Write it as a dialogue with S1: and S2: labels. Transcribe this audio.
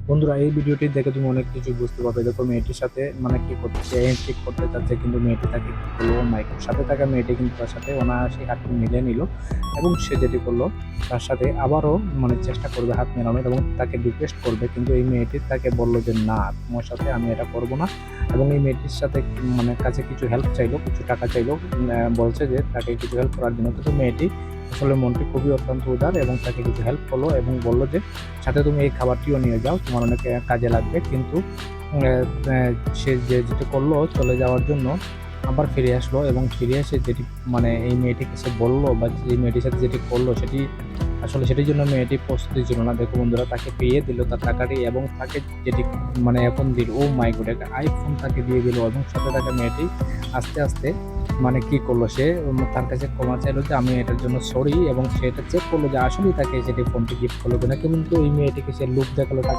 S1: বন্ধুরা, এই ভিডিওটি দেখে তুমি অনেক কিছু বুঝতে পারবে। দেখো মেয়েটির সাথে মানে কি করতেছে, হ্যান্ডশেক করতে চাচ্ছে, কিন্তু মেয়েটি তাকে কি করলো, ও মাই গড, সাথে থাকা মেয়েটি কিন্তু তার সাথে অনায়াসে হাতটি মিলিয়ে নিল। এবং সে যেটি করলো, তার সাথে আবারও মানে চেষ্টা করবে হাত মেলানোর এবং তাকে রিকোয়েস্ট করবে, কিন্তু এই মেয়েটি তাকে বললো যে না, তোমার সাথে আমি এটা করব না। এবং এই মেয়েটির সাথে মানে কাছে কিছু হেল্প চাইলো, কিছু টাকা চাইলো, বলছে যে তাকে কিছু হেল্প করার জন্য। কিন্তু মেয়েটি আসলে মনটি খুবই অত্যন্ত উদার এবং তাকে কিছু হেল্প করলো এবং বললো যে সাথে তুমি এই খাবারটিও নিয়ে যাও, তোমার অনেক কাজে লাগবে। কিন্তু সে যেটি করলো, চলে যাওয়ার জন্য আবার ফিরে আসলো এবং ফিরে এসে যেটি মানে এই মেয়েটিকে সে বললো বা এই মেয়েটির সাথে যেটি করলো সেটি আসলে সেটির জন্য মেয়েটি প্রস্তুতি ছিল না। দেখো বন্ধুরা, তাকে পেয়ে দিল তার টাকাটি এবং তাকে যেটি মানে এখন দিল, ও মাই গড, একটা আইফোন তাকে দিয়ে দিল। এবং সাথে থাকা মেয়েটি আস্তে আস্তে মানে কি করলো, সে তার কাছে ক্ষমা চাইলো যে আমি এটার জন্য সরি, এবং সে এটা চেক করলো যে আসলেই তাকে সেটি ফোনটি গিফট করলো কিনা। কিন্তু এই মেয়েটিকে সে লুক দেখালো টাকা